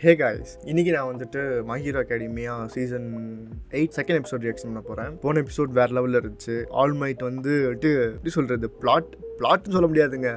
Hey guys, இன்றைக்கி நான் வந்துட்டு my hero academia season 8 second episode reaction பண்ண போகிறேன். போன எபிசோட் வேறு லெவலில் இருந்துச்சு. ஆல்மைட் வந்துட்டு எப்படி சொல்கிறது, பிளாட்னு சொல்ல முடியாதுங்க,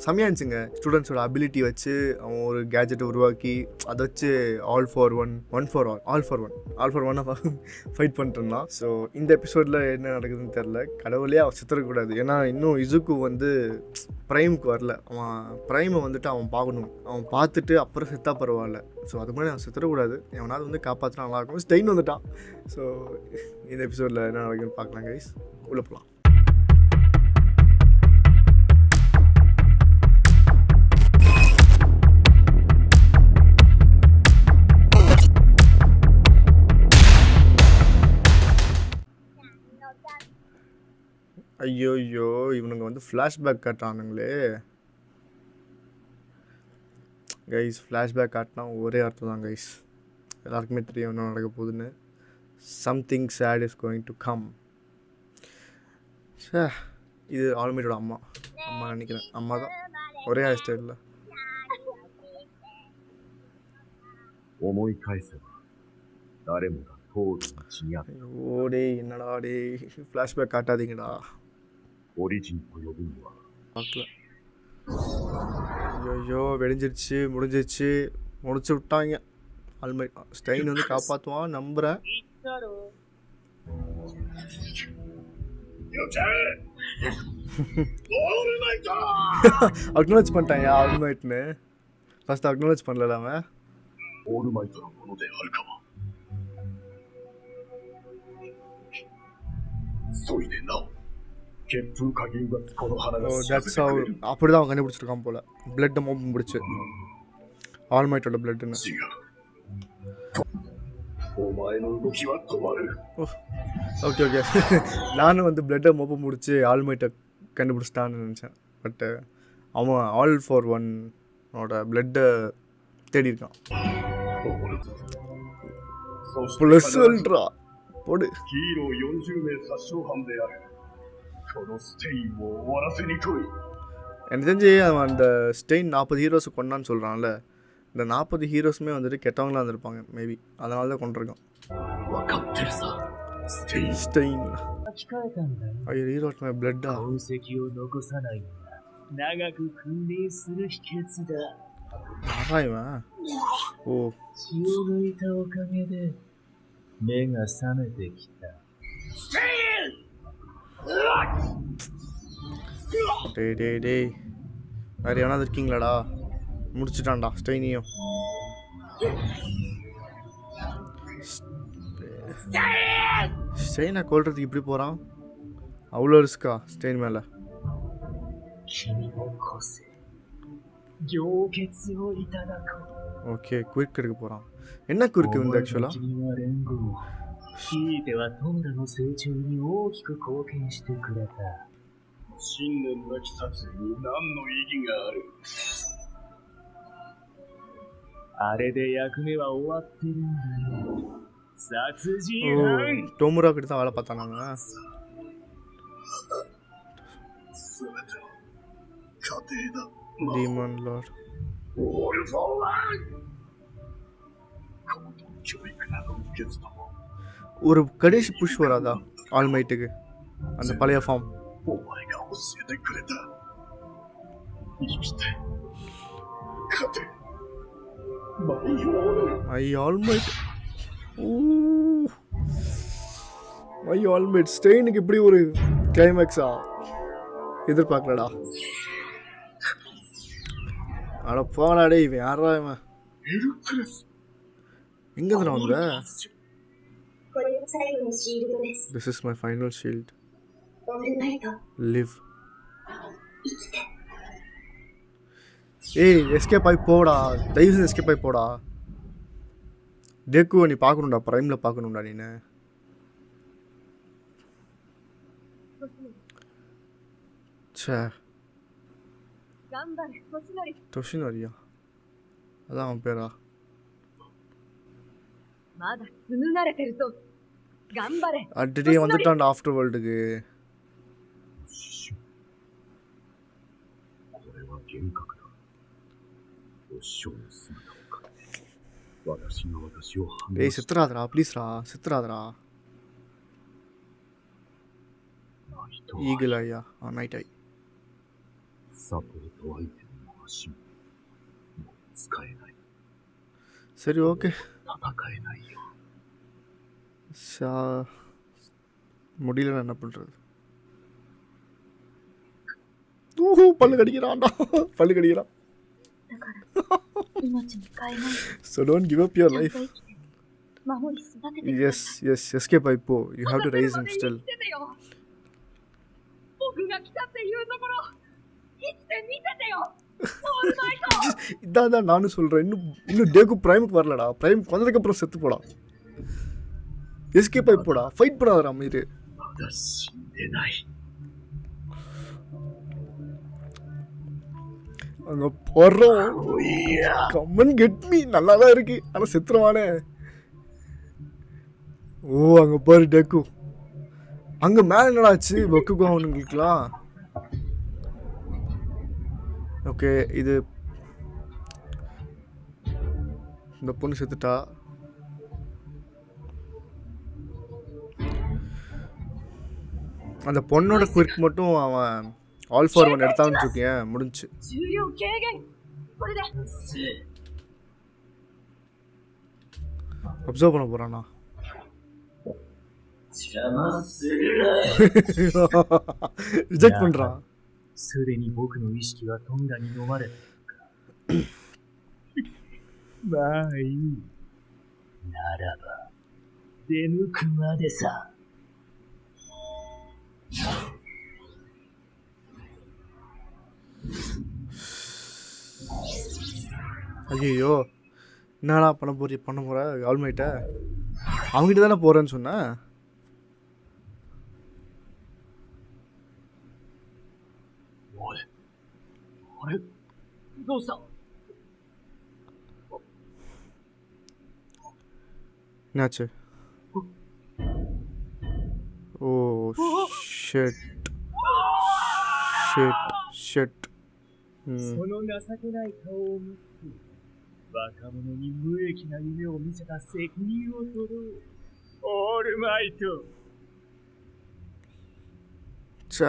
செம்மையாக இருந்துச்சுங்க. ஸ்டூடெண்ட்ஸோட அபிலிட்டி வச்சு அவன் ஒரு கேஜெட்டை உருவாக்கி அதை வச்சு ஆல் ஃபார் ஒன் ஃபைட் பண்ணிட்டுருந்தான். ஸோ இந்த எபிசோடில் என்ன நடக்குதுன்னு தெரில. கடவுளே அவன் சித்தரக்கூடாது, ஏன்னா இன்னும் இசுக்கு வந்து ப்ரைமுக்கு வரல. அவன் ப்ரைமை வந்துட்டு அவன் பார்க்கணும், அவன் பார்த்துட்டு அப்புறம் செத்தா பரவாயில்ல. ஸோ அது மாதிரி அவன் செத்துடக்கூடாது, எவனாவது வந்து காப்பாற்றினா நல்லாயிருக்கும். ஸ்டெயின் வந்துட்டான். ஸோ இந்த எபிசோடில் என்ன நடக்குதுன்னு பார்க்கலாம் கைஸ், உள்ள போகலாம். ஐயோ இவனுங்க வந்து ஃப்ளாஷ்பேக் காட்டுறானுங்களே கைஸ். ஃப்ளாஷ்பேக் காட்டினா ஒரே அர்த்தம் தான் கைஸ், எல்லாருக்குமே தெரியும் என்ன நடக்க போகுதுன்னு. Something sad is going to come. இது ஆல்மைட்டோட அம்மா நினைக்கிறேன். அம்மா தான், ஒரே ஹேர் ஸ்டைலில். ஓடே என்னடா டே, ஃப்ளாஷ்பேக் காட்டாதீங்கடா. பார்க்கல. ஐயோ வெடிஞ்சிருச்சு, முடிச்சு விட்டாங்க. ஆல்மைட் ஸ்டெயின் வந்து காப்பாற்றுவான் நம்புகிறேன். அக்னாலஜ் பண்ணிட்டாங்க ஆல்மைட்னு. ஃபர்ஸ்ட் அக்னாலஜ் பண்ணல அவன். அப்படிதான் அவன் கண்டுபிடிச்சிருக்கான் போல, பிளட்டை மோப்பம் பிடிச்சி, ஆல்மைட்டோட பிளட்னு. ஓகே நானும் வந்து பிளட்டை மோப்பம் முடிச்சு ஆல்மைட்டை கண்டுபிடிச்சிட்டான்னு நினச்சேன். பட்டு அவன் ஆல் ஃபார் ஒன்னோட பிளட்டை தேடி இருக்கான். சொல்றா போடு. எனக்கு தெரிஞ்சு அவன் அந்த ஸ்டெயின் 40 ஹீரோஸை கொண்டான்னு சொல்கிறான்ல, இந்த 40 ஹீரோஸுமே வந்துட்டு கெட்டவங்களாக இருந்திருப்பாங்க மேபி, அதனால தான் கொண்டிருக்கான். ஸ்டெயின் ஐயோ ஹீரோஸ் மை பிளட்டா. இவன் ஓ டேய் வேறு எவனாவது இருக்கீங்களாடா? முடிச்சுட்டான்டா ஸ்டெயினியும். ஸ்டெயினை கொல்றதுக்கு இப்படி போகிறான், அவ்வளோ ரிஸ்கா ஸ்டெயின் மேலே. ஓகே குயிக் எடுக்க போகிறான். என்ன குறுக்கு வந்து ஆக்சுவலாக டோமுரா கிட்ட தான் வேலை பார்த்தானாங்க. டீமன் லார்ட் ஒரு கடைசி புஷ் வராதா ஆல்மைட்டுக்கு, அந்த பழைய ஃபார்ம். ஆல்மைட் ஸ்டெயினுக்கு இப்படி ஒரு கிளைமேக்ஸா எதிர்பார்க்கலடா. அட போனாடே, இவன் யாரா இவன்? எங்க இருந்தா வந்த? This is my final shield. Live. ஏய் எஸ்கேப் ஆகி போடா, தயவு செஞ்சு எஸ்கேப் ஆகி போடா. டேக்குவை நீ பார்க்கணும்டா, ப்ரைமில் பார்க்கணும்டா நீனு. சே தொஷினோரியா, அதான் அவன் பேரா? அடிட்டே வந்துட்டான்டா ஆஃப்டர் வேர்ல்டுக்கு. 私が私を反応 டேய் し செத்துறாதடா ப்ளீஸ்டா செத்துறாதடா ないと ஈகிள் ஐயா நைட் ஐ サポートアイテムの足ももう使えない。 சரி ஓகே 戦えないよ。 முடியல என்ன பண்றது ஓஹோ பல்லு கடிக்கிறான்டா பல்லு கடிக்கிறான் だから命に変えないで so don't give up your ちゃん life と生きて守り育ててくだ yes さい。 yes escape ஐப்போ you have to raise him 生 still きててよ。僕が来たっていうところ生きて見ててよ。オールマイト。 இதான் நானும் சொல்றேன் இன்னும் டேக்கு பிரைமுக்கு வரலடா பிரைமுக்கு வந்ததுக்கு அப்புறம் செத்து போடா எஸ்கேப் ஆகி போடா ஃபைட் பண்ணாதடா மீரு まだ死んでない。 அங்க போறோம் おいや。 கம்மன் கெட் மீ நல்லா தான் இருக்கு ஆனா செத்துருவானே ஓ அங்க பாரு டேக்கு அங்க மேல என்னடா ஆச்சு பக்குக்கு அவனுங்களுக்குலாம் ஓகே இது இந்த பொண்ணு செத்துட்டா அந்த பொண்ணோட குவிக் மட்டும் அவன் ஆல் ஃபார் ஒன் எடுத்தான்னு வச்சுக்கேன் முடிஞ்சு 重量軽減。これで அப்சர்வ் பண்ண போறானா 邪魔するな。 ரிஜெக்ட் பண்றான் すでに僕の意識はトンガに飲まれているか。まあいい。ならば、出向くまでさ。 ஐயோ என்னடா பண்ண போற ஆல்மைட்ட அவங்ககிட்ட தானே போறேன்னு சொன்னேன் おい。あれどうした என்னாச்சு ஓ ஷெட் ஷெட் ஷெட் その情けない顔を見て、若者に無益な夢を見せた責任を取ろう。オールマイト。 சே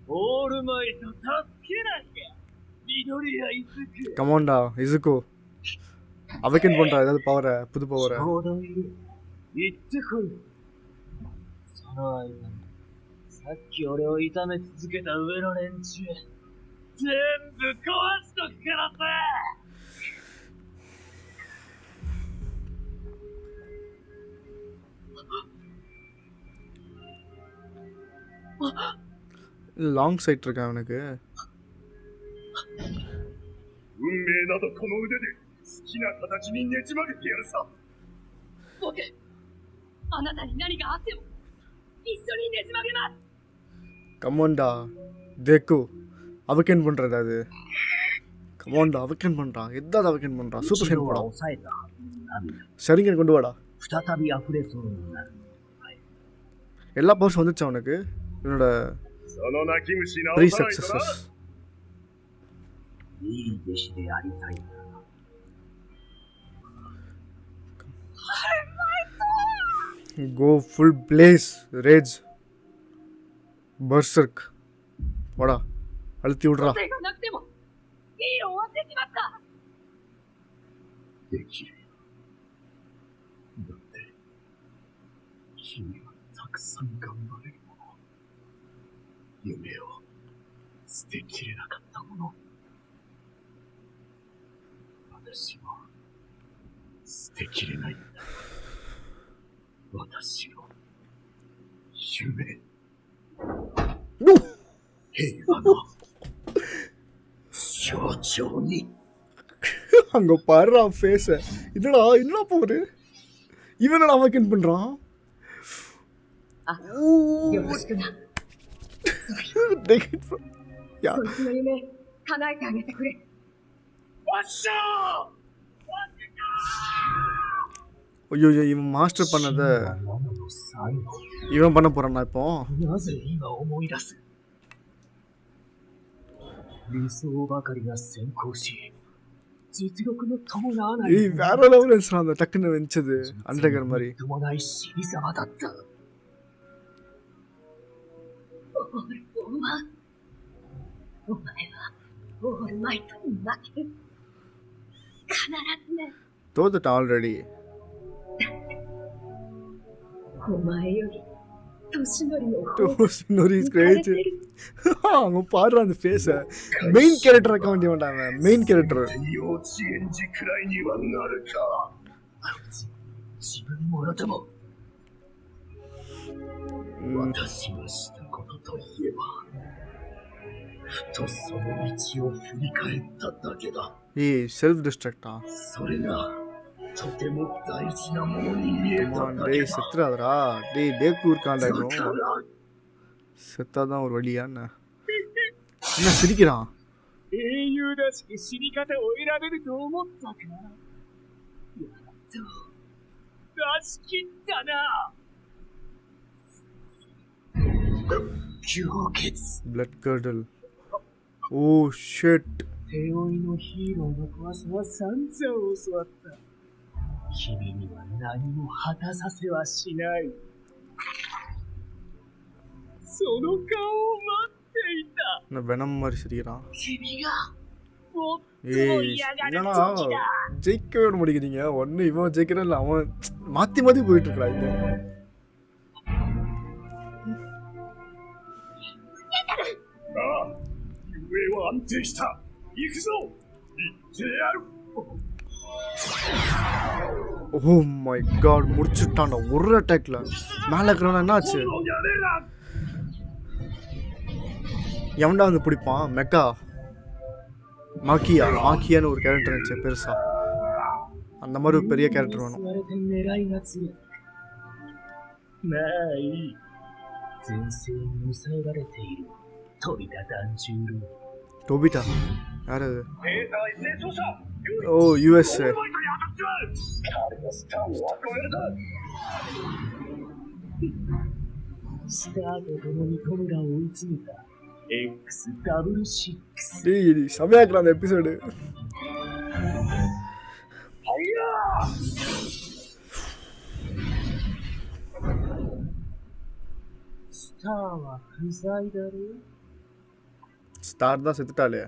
オールマイト助けなきゃ。緑谷いつく。 கமான்டா இசுக்கோ அவைக்கன் பண்றா ஏதாவது பவரை புது பவரை ちょうどいる。行ってこい。その間に、さっき俺を痛め続けた上の連中、全部壊しとくからさ。 லாங் சைட் இருக்கா அவனுக்கு 運命などこの腕で好きな形にねじ曲げてやるさ。僕、あなたに何があっても一緒にねじ曲げます。 கமான்டா தேக்கு அவைக்கன் பண்றது அது கமான்டா அவைக்கன் பண்றான் எதாவது அவைக்கன் பண்றான் சூப்பர் 一 சைன் 度は போடா 抑えた涙。 சரிங்க கொண்டு வாடா 再び溢れそうになる。 எல்லா பவர்ஸ் வந்துச்சு அவனுக்கு இவனோட その泣き虫 த்ரீ 直さないとな。 சக்சஸஸ் いい弟子でありたいんだ。 கோ ஃபுல் பிளேஸ் ரேஜ் பர்சர்க் வாடா அழுத்தி விடுறா 手がなくてもヒーローはできますか。できるよ。だって、君はたくさん頑張れるもの。夢を捨てきれなかったもの。私も捨てきれないんだ。私の夢。平和の象徴に。 அங்க பாருடா ஃபேஸ என்னடா போகுது இவன் என்னடா அவைக்கன் பண்றான் よろしくな。 யா そいつの夢叶えてあげてくれ。わっしゃー ஐயோ இவன் மாஸ்டர் பண்ணத ママの最後。 இவன் பண்ண போறானா இப்போ なぜ今思い出す？理想ばかりが先行し、実力の伴わない ஏய் வேற லெவல் இருந்துச்சு அந்த டக்குன்னு வெஞ்சது அண்டர்கர் மாதிரி 伴い死に様だった。オール・フォー・ワン。お前はオールマイトに負ける。必ずね。 தோத்துட்டான் ஆல்ரெடி お前より年寄りの方が இன்னொரு 浮かれ கிரேட் てる。 அவங்க பாடுற அந்த ஃபேஸ மெயின் கேரக்டர் ஆக்க வேண்டிய மாட்டாங்க மெயின் கேரக்டர் 幼稚園児くらいにはなるか。こいつ自分もろとも私がしたことといえば、ふとその道を振り返っただけだ。 ஏய் செல்ஃப் டிஸ்ட்ராக்டா それがとても大事なものに見えただ டேய் けだ。 செத்துறாதடா டேய் டேக்கு இருக்கான்டா だ இன்னும் から செத்தாதான் ஒரு வழியா என்ன என்ன சிரிக்கிறான் 英雄らしき死に方を選べると思ったか。やっと出し切ったな。吸血 blood curdle おー shit 手負いのヒーローの怖さは散々教わった。君には何も果たさせはしない。その顔を待っていた。 என்ன வெனம் மாதிரி சிரிக்கிறான் 君が最も ஏய் 嫌がる என்னடா 時だ。 ஜெயிக்கவே விட மாட்டேங்கிறீங்க ஒன்னு இவன் ஜெயிக்கிறான் இல்ல அவன் மாத்தி மாத்தி போயிட்டு இருக்கா இது ああ、夢は安定した。行くぞ。行ってやる。 ஓ மை காட் முடிச்சுட்டான்டா ஒரு அட்டாக்ல மேல இருக்கிறவன என்ன ஆச்சு もうやめな。 எவன்டா வந்து பிடிப்பான் மெக்கா மாக்கியான்னு ஒரு கேரக்டர் இருந்துச்சு பெருசா அந்த மாதிரி ஒரு பெரிய கேரக்டர் வேணும் 座れて狙いがつる。まあいい。前世に抑えられている飛び田團十郎。 டோபிட்டா யார் அது レーザー一斉照射。 ஓ யூஎஸ்ஏ 彼のスターを憧れた。スターと共にトムラを追い詰めた X66。 டேய் செமையா இருக்கிற அந்த எபிசோடு スターは不在だろ。 ஸ்டார் தான் செத்துட்டாலே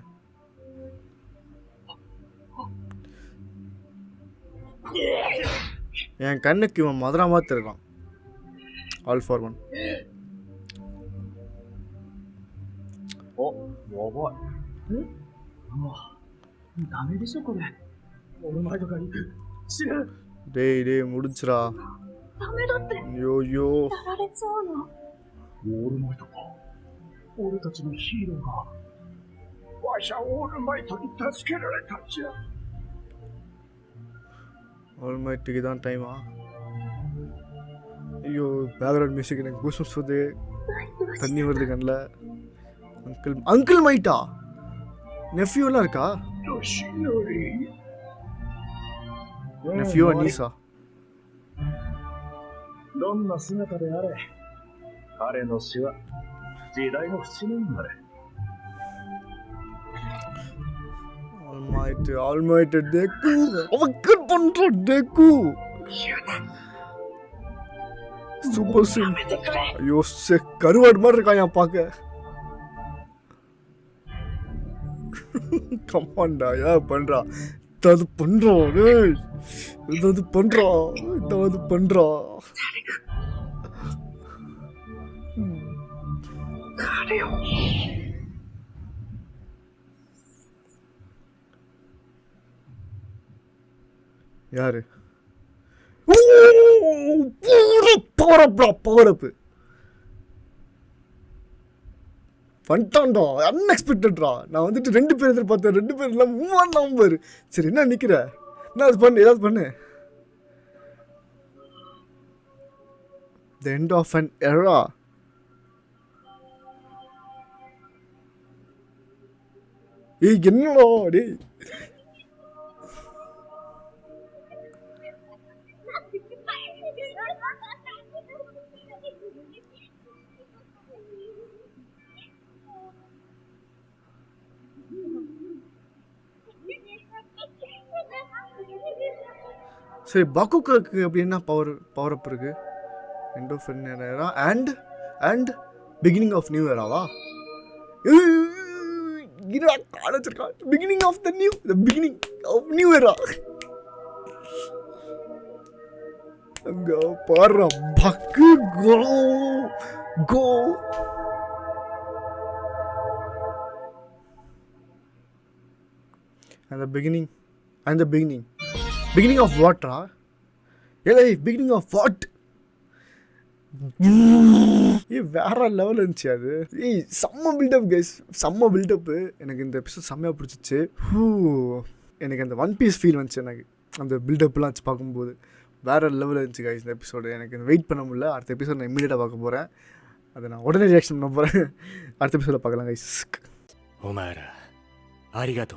என் கண்ணுக்கு இவன் மதுரா மாதிரி இருக்கான் ஆல் ஃபார் ஒன் お、やばい。え？うわ、ダメでしょこれ。オールマイトが行く。死ぬ。 டேய் முடிச்சுடா ダメだって。や யோ யோ られちゃうの。オールマイトか。俺たちのヒーローが。わしゃオールマイトに助けられたんじゃ。 ஆல்மைட்டுக்கு தான் டைமா ஐயோ பேக்ரவுண்ட் மியூசிக் எனக்கு கூஸ்பம்ஸ் வருது தண்ணி வருது கண்ணில் அங்கிள் மைட்டா நெஃப்யூலாம் இருக்கா よしより。 நெஃப்யூ அனீசா どんな姿であれ、彼の死は時代の節目になる。 ஆல்மைட்டு டெக்கு அவன் கட் பண்றான் டெக்கு சூப்பர் சிங் ஐயோ கருவாடு மாதிரி இருக்கான் என் பார்க்க கம்மாண்டா ஏன் பண்றா இதாவது பண்றோம் டேய் இதாவது பண்றா யாரு பவர் அப் வந்துட்டான்டா அன்எக்ஸ்பெக்டட்ரா நான் வந்துட்டு 2 பேர் எதிர்பார்த்தேன் 2 பேர் எல்லாம் மூவான் நம்பர் சரி என்ன நிக்கிற என்ன அது பண்ணு ஏதாவது பண்ணு the end of an era ஏய் என்னடா டேய் சரி பக்குக்கு அப்படி என்ன பவர் அப் இருக்கு? End of era and beginning of new எராவா? என்னடா கால வச்சிருக்கா? Beginning of the beginning of new era. அங்க பாரு பக்கு கோ and the beginning of what ra? ஏய் beginning of what? வேற லெவல் இருந்துச்சு அது. செம்ம பில்டப் கைஸ், செம்ம பில்டப்பு. எனக்கு இந்த எபிசோட் செம்மையாக பிடிச்சிச்சு. எனக்கு அந்த ஒன் பீஸ் ஃபீல் வந்துச்சு. எனக்கு அந்த பில்டப்லாம் வச்சு பார்க்கும்போது வேறு லெவலில் இருந்துச்சு கைஸ் இந்த எபிசோடு. எனக்கு வெயிட் பண்ண முடியல. அடுத்த எபிசோட் நான் இமீடியட்டாக பார்க்க போகிறேன். அதை நான் உடனே ரியாக்ஷன் பண்ண போகிறேன். அடுத்த எபிசோட பார்க்கலாம் கைஸ். お前らありがとうな。